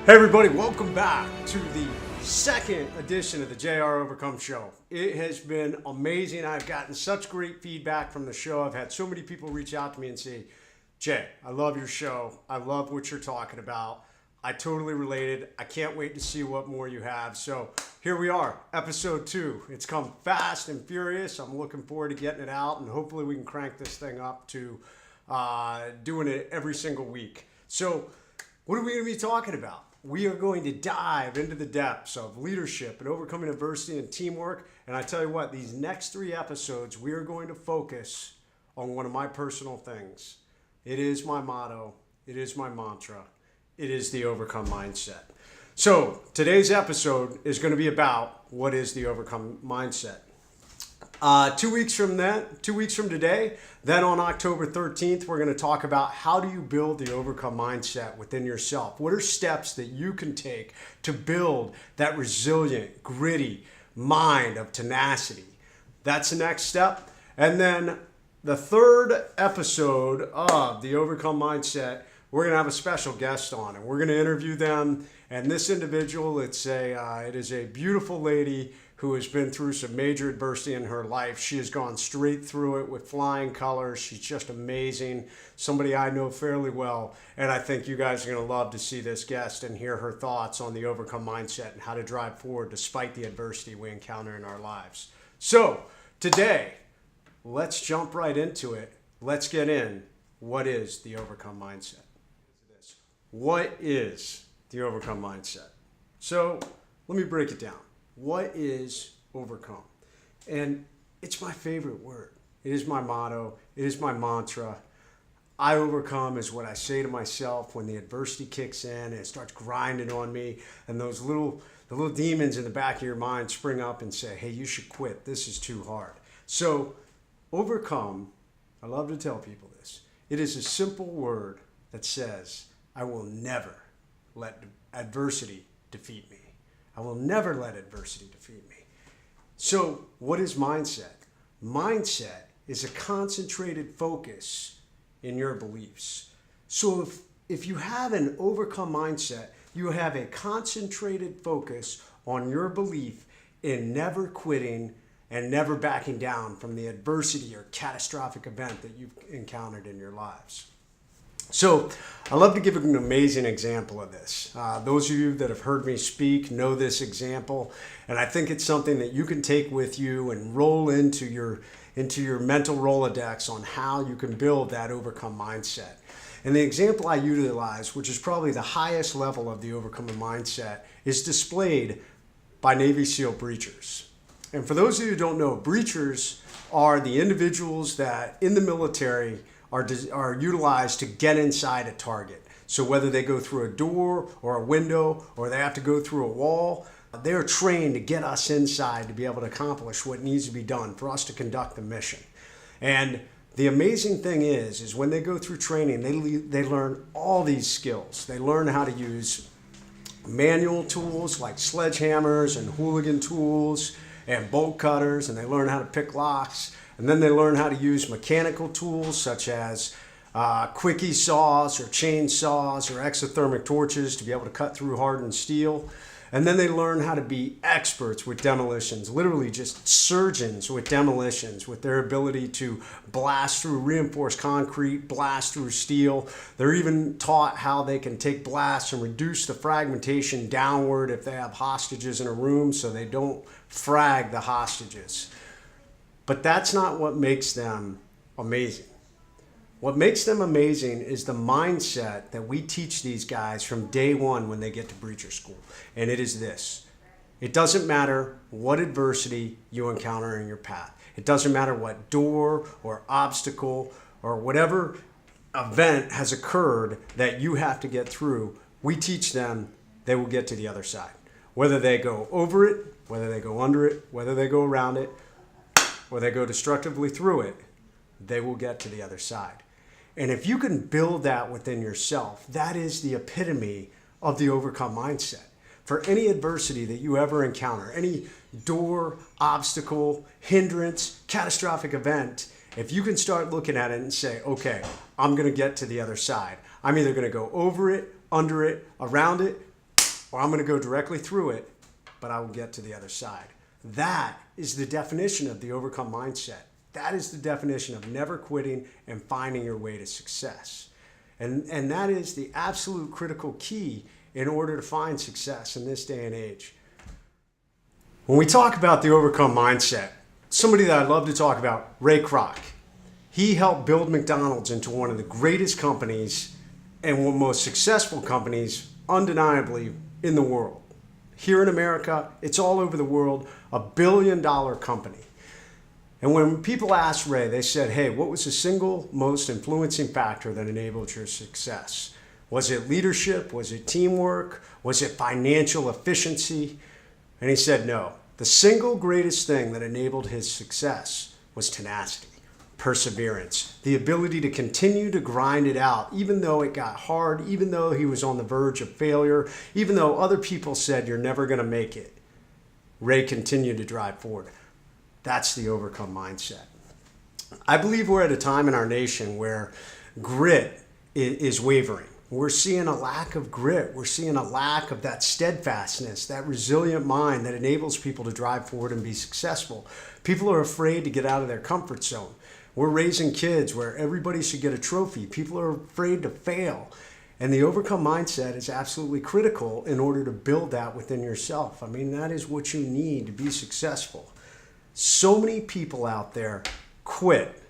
Hey everybody, welcome back to the second edition of the JR Overcome Show. It has been amazing. I've gotten such great feedback from the show. I've had so many people reach out to me and say, Jay, I love your show. I love what you're talking about. I totally related. I can't wait to see what more you have. So here we are, episode 2. It's come fast and furious. I'm looking forward to getting it out, and hopefully we can crank this thing up to doing it every single week. So what are we going to be talking about? We are going to dive into the depths of leadership and overcoming adversity and teamwork. And I tell you what, these next 3 episodes, we are going to focus on one of my personal things. It is my motto. It is my mantra. It is the Overcome Mindset. So today's episode is going to be about what is the Overcome Mindset. 2 weeks from today, then on October 13th, we're going to talk about how do you build the Overcome Mindset within yourself. What are steps that you can take to build that resilient, gritty mind of tenacity? That's the next step. And then the third episode of the Overcome Mindset, we're going to have a special guest on, and we're going to interview them. And this individual, it is a beautiful lady who has been through some major adversity in her life. She has gone straight through it with flying colors. She's just amazing. Somebody I know fairly well. And I think you guys are going to love to see this guest and hear her thoughts on the Overcome Mindset and how to drive forward despite the adversity we encounter in our lives. So today, let's jump right into it. Let's get in. What is the Overcome Mindset? What is the Overcome Mindset? So let me break it down. What is overcome? And it's my favorite word. It is my motto. It is my mantra. I overcome is what I say to myself when the adversity kicks in and it starts grinding on me, and the little demons in the back of your mind spring up and say, hey, you should quit. This is too hard. So overcome, I love to tell people this. It is a simple word that says, I will never let adversity defeat me. I will never let adversity defeat me. So what is mindset? Mindset is a concentrated focus in your beliefs. So if you have an overcome mindset, you have a concentrated focus on your belief in never quitting and never backing down from the adversity or catastrophic event that you've encountered in your lives. So I love to give an amazing example of this. Those of you that have heard me speak know this example, and I think it's something that you can take with you and roll into your mental Rolodex on how you can build that overcome mindset. And the example I utilize, which is probably the highest level of the overcome mindset, is displayed by Navy SEAL breachers. And for those of you who don't know, breachers are the individuals that in the military are utilized to get inside a target. So whether they go through a door or a window or they have to go through a wall, they're trained to get us inside to be able to accomplish what needs to be done for us to conduct the mission. And the amazing thing is when they go through training, they learn all these skills. They learn how to use manual tools like sledgehammers and hooligan tools and bolt cutters, and they learn how to pick locks. And then they learn how to use mechanical tools such as quickie saws or chainsaws or exothermic torches to be able to cut through hardened steel. And then they learn how to be experts with demolitions, literally just surgeons with demolitions, with their ability to blast through reinforced concrete, blast through steel. They're even taught how they can take blasts and reduce the fragmentation downward if they have hostages in a room so they don't frag the hostages. But that's not what makes them amazing. What makes them amazing is the mindset that we teach these guys from day one when they get to breacher school. And it is this. It doesn't matter what adversity you encounter in your path. It doesn't matter what door or obstacle or whatever event has occurred that you have to get through. We teach them they will get to the other side. Whether they go over it, whether they go under it, whether they go around it, or they go destructively through it, they will get to the other side. And if you can build that within yourself, that is the epitome of the overcome mindset. For any adversity that you ever encounter, any door, obstacle, hindrance, catastrophic event, if you can start looking at it and say, okay, I'm going to get to the other side. I'm either going to go over it, under it, around it, or I'm going to go directly through it, but I will get to the other side. That is the definition of the overcome mindset. That is the definition of never quitting and finding your way to success. And that is the absolute critical key in order to find success in this day and age. When we talk about the overcome mindset, somebody that I love to talk about, Ray Kroc. He helped build McDonald's into one of the greatest companies and one of the most successful companies, undeniably, in the world. Here in America, it's all over the world, $1 billion company. And when people asked Ray, they said, hey, what was the single most influencing factor that enabled your success? Was it leadership? Was it teamwork? Was it financial efficiency? And he said, no. The single greatest thing that enabled his success was tenacity, perseverance, the ability to continue to grind it out, even though it got hard, even though he was on the verge of failure, even though other people said you're never going to make it. Ray continued to drive forward. That's the overcome mindset. I believe we're at a time in our nation where grit is wavering. We're seeing a lack of grit. We're seeing a lack of that steadfastness, that resilient mind that enables people to drive forward and be successful. People are afraid to get out of their comfort zone. We're raising kids where everybody should get a trophy. People are afraid to fail. And the overcome mindset is absolutely critical in order to build that within yourself. I mean, that is what you need to be successful. So many people out there quit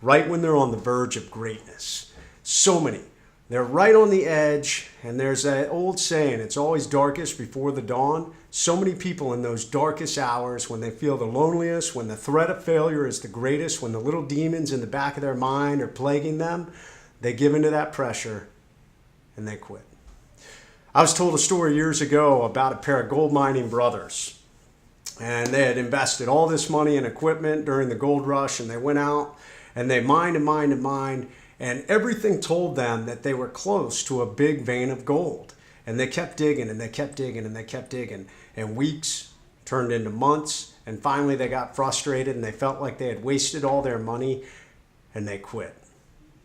right when they're on the verge of greatness. So many. They're right on the edge, and there's that old saying, it's always darkest before the dawn. So many people in those darkest hours, when they feel the loneliest, when the threat of failure is the greatest, when the little demons in the back of their mind are plaguing them, they give into that pressure and they quit. I was told a story years ago about a pair of gold mining brothers. And they had invested all this money in equipment during the gold rush, and they went out and they mined and mined and mined, and everything told them that they were close to a big vein of gold. And they kept digging and they kept digging and they kept digging, and weeks turned into months, and finally they got frustrated and they felt like they had wasted all their money, and they quit.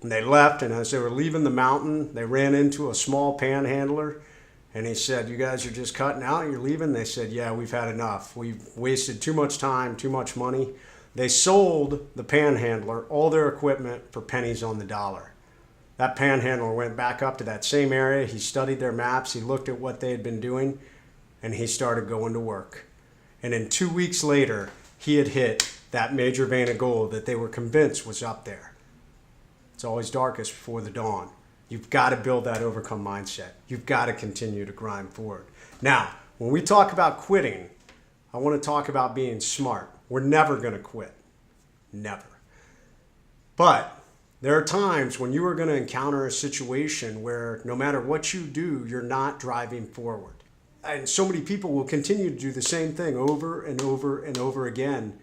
And they left, and as they were leaving the mountain, they ran into a small panhandler. And he said, you guys are just cutting out? You're leaving? They said, yeah, we've had enough. We've wasted too much time, too much money. They sold the panhandler all their equipment for pennies on the dollar. That panhandler went back up to that same area. He studied their maps. He looked at what they had been doing, and he started going to work. And in 2 weeks later, he had hit that major vein of gold that they were convinced was up there. It's always darkest before the dawn. You've got to build that overcome mindset. You've got to continue to grind forward. Now, when we talk about quitting, I want to talk about being smart. We're never going to quit. Never. But there are times when you are going to encounter a situation where no matter what you do, you're not driving forward. And so many people will continue to do the same thing over and over and over again,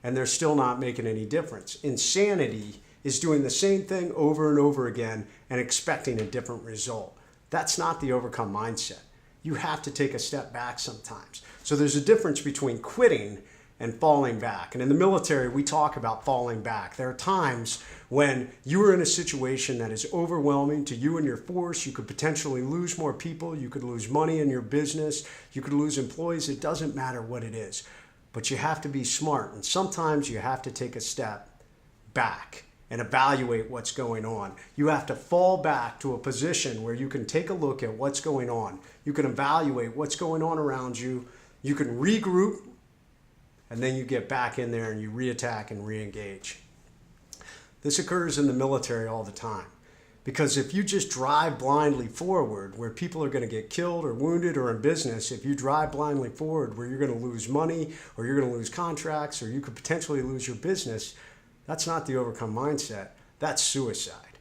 and they're still not making any difference. Insanity is doing the same thing over and over again and expecting a different result. That's not the overcome mindset. You have to take a step back sometimes. So there's a difference between quitting and falling back. And in the military, we talk about falling back. There are times when you are in a situation that is overwhelming to you and your force. You could potentially lose more people. You could lose money in your business. You could lose employees. It doesn't matter what it is. But you have to be smart. And sometimes you have to take a step back and evaluate what's going on. You have to fall back to a position where you can take a look at what's going on. You can evaluate what's going on around you. You can regroup, and then you get back in there and you reattack and reengage. This occurs in the military all the time. Because if you just drive blindly forward, where people are going to get killed or wounded, or in business, if you drive blindly forward where you're going to lose money, or you're going to lose contracts, or you could potentially lose your business, that's not the overcome mindset. That's suicide.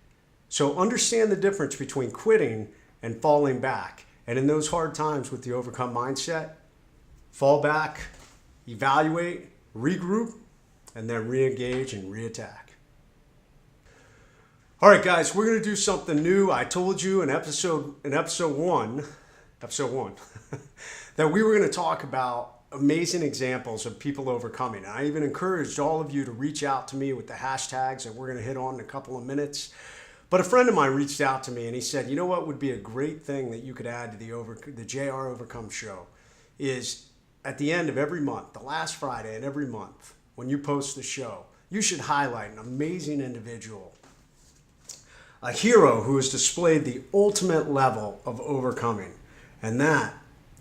So understand the difference between quitting and falling back. And in those hard times with the overcome mindset, fall back, evaluate, regroup, and then re-engage and re-attack. All right, guys, we're going to do something new. I told you in episode one, that we were going to talk about amazing examples of people overcoming. And I even encouraged all of you to reach out to me with the hashtags that we're going to hit on in a couple of minutes. But a friend of mine reached out to me and he said, you know what would be a great thing that you could add to the JR Overcome show is at the end of every month, the last Friday in every month, when you post the show, you should highlight an amazing individual, a hero who has displayed the ultimate level of overcoming. And that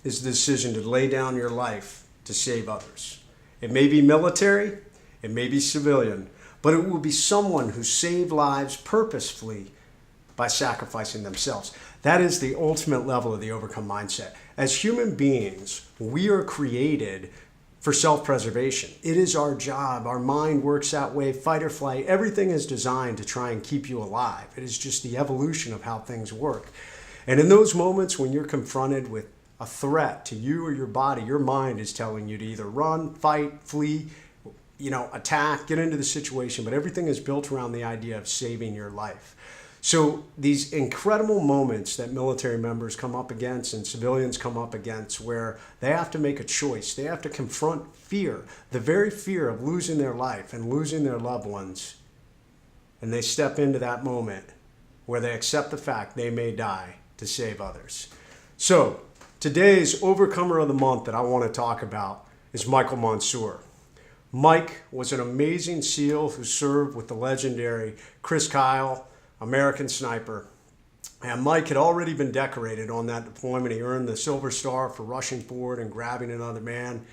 is the decision to lay down your life to save others. It may be military, it may be civilian, but it will be someone who saved lives purposefully by sacrificing themselves. That is the ultimate level of the overcome mindset. As human beings, we are created for self-preservation. It is our job. Our mind works that way, fight or flight. Everything is designed to try and keep you alive. It is just the evolution of how things work. And in those moments when you're confronted with a threat to you or your body, your mind is telling you to either run, fight, flee, attack, get into the situation, but everything is built around the idea of saving your life. So these incredible moments that military members come up against and civilians come up against where they have to make a choice, they have to confront fear, the very fear of losing their life and losing their loved ones, and they step into that moment where they accept the fact they may die to save others. So today's Overcomer of the Month that I want to talk about is Michael Monsoor. Mike was an amazing SEAL who served with the legendary Chris Kyle, American sniper. And Mike had already been decorated on that deployment. He earned the Silver Star for rushing forward and grabbing another man.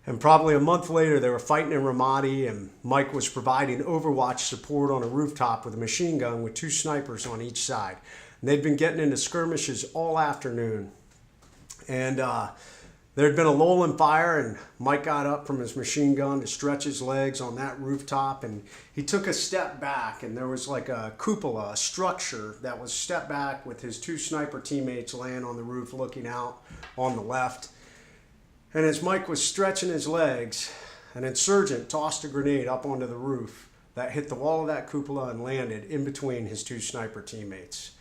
And probably a month later, they were fighting in Ramadi, and Mike was providing overwatch support on a rooftop with a machine gun with 2 snipers on each side. And they'd been getting into skirmishes all afternoon. And there had been a lull in fire, and Mike got up from his machine gun to stretch his legs on that rooftop, and he took a step back, and there was like a cupola, a structure that was stepped back with his 2 sniper teammates laying on the roof looking out on the left. And as Mike was stretching his legs, an insurgent tossed a grenade up onto the roof that hit the wall of that cupola and landed in between his 2 sniper teammates.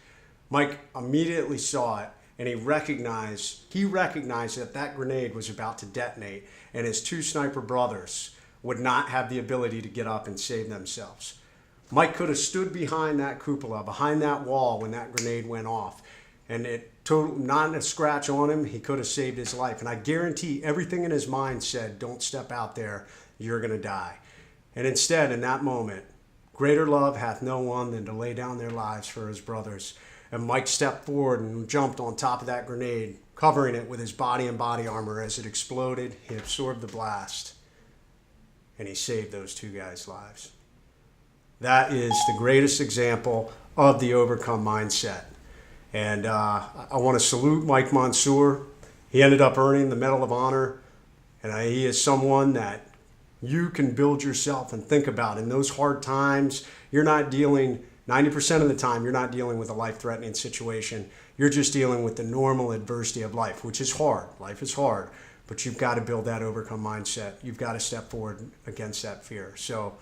Mike immediately saw it, and he recognized that that grenade was about to detonate, and his 2 sniper brothers would not have the ability to get up and save themselves. Mike could have stood behind that cupola, behind that wall when that grenade went off, and not a scratch on him, he could have saved his life. And I guarantee everything in his mind said, don't step out there, you're going to die. And instead, in that moment, greater love hath no one than to lay down their lives for his brothers. And Mike stepped forward and jumped on top of that grenade, covering it with his body and body armor. As it exploded, he absorbed the blast, and he saved those 2 guys' lives. That is the greatest example of the overcome mindset. And I want to salute Mike Monsoor. He ended up earning the Medal of Honor, and he is someone that you can build yourself and think about. In those hard times, you're not dealing 90% of the time, you're not dealing with a life-threatening situation. You're just dealing with the normal adversity of life, which is hard. Life is hard, but you've got to build that overcome mindset. You've got to step forward against that fear. So,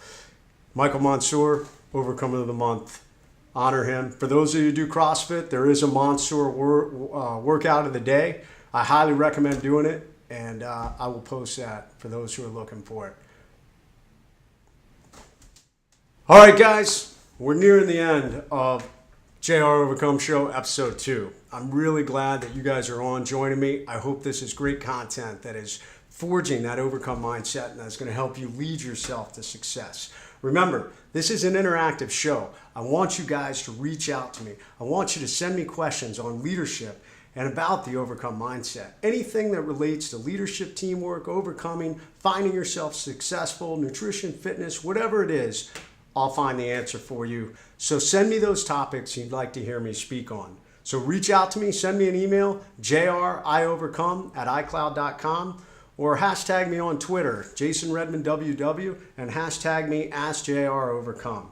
Michael Monsoor, Overcomer of the Month. Honor him. For those of you who do CrossFit, there is a Monsoor workout of the day. I highly recommend doing it, and I will post that for those who are looking for it. All right, guys. We're nearing the end of JR Overcome Show Episode 2. I'm really glad that you guys are on joining me. I hope this is great content that is forging that overcome mindset and that's going to help you lead yourself to success. Remember, this is an interactive show. I want you guys to reach out to me. I want you to send me questions on leadership and about the overcome mindset. Anything that relates to leadership, teamwork, overcoming, finding yourself successful, nutrition, fitness, whatever it is, I'll find the answer for you. So send me those topics you'd like to hear me speak on. So reach out to me, send me an email, jriovercome@icloud.com, or hashtag me on Twitter, JasonRedmanWW, and hashtag me AskJROvercome.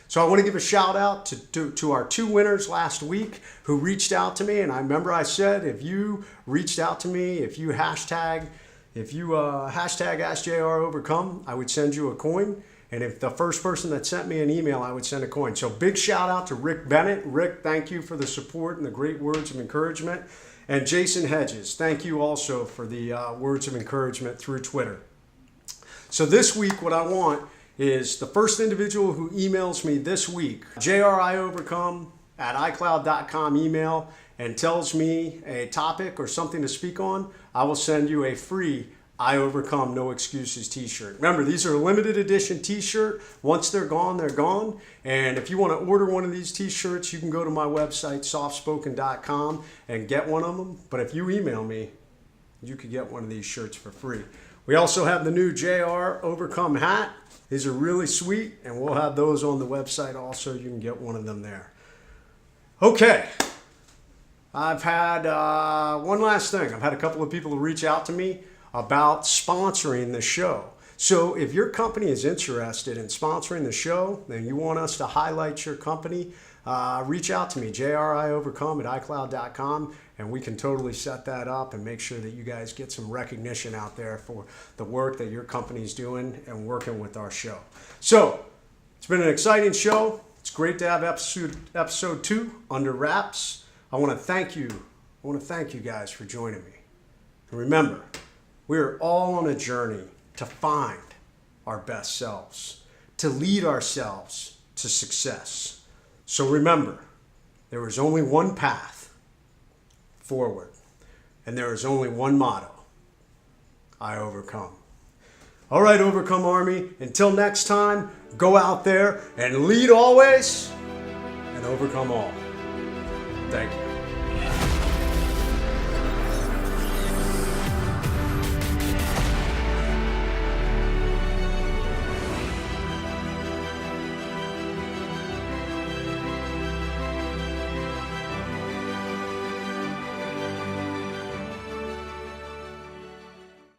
So I want to give a shout out to our 2 winners last week who reached out to me. And I remember I said, if you reached out to me, if you hashtag AskJROvercome, I would send you a coin. And if the first person that sent me an email, I would send a coin. So big shout out to Rick Bennett. Rick, thank you for the support and the great words of encouragement. And Jason Hedges, thank you also for the words of encouragement through Twitter. So this week, what I want is the first individual who emails me this week, jriovercome@icloud.com email, and tells me a topic or something to speak on, I will send you a free I Overcome No Excuses t-shirt. Remember, these are a limited edition t-shirt. Once they're gone, they're gone. And if you want to order one of these t-shirts, you can go to my website, softspoken.com, and get one of them. But if you email me, you could get one of these shirts for free. We also have the new JR Overcome hat. These are really sweet, and we'll have those on the website also. You can get one of them there. Okay. I've had one last thing. I've had a couple of people reach out to me about sponsoring the show. So if your company is interested in sponsoring the show and you want us to highlight your company, reach out to me, jriovercome@icloud.com, and we can totally set that up and make sure that you guys get some recognition out there for the work that your company's doing and working with our show. So it's been an exciting show. It's great to have episode 2 under wraps. I want to thank you. I want to thank you guys for joining me. And remember, we are all on a journey to find our best selves, to lead ourselves to success. So remember, there is only one path forward, and there is only one motto: I overcome. All right, Overcome Army, until next time, go out there and lead always and overcome all. Thank you.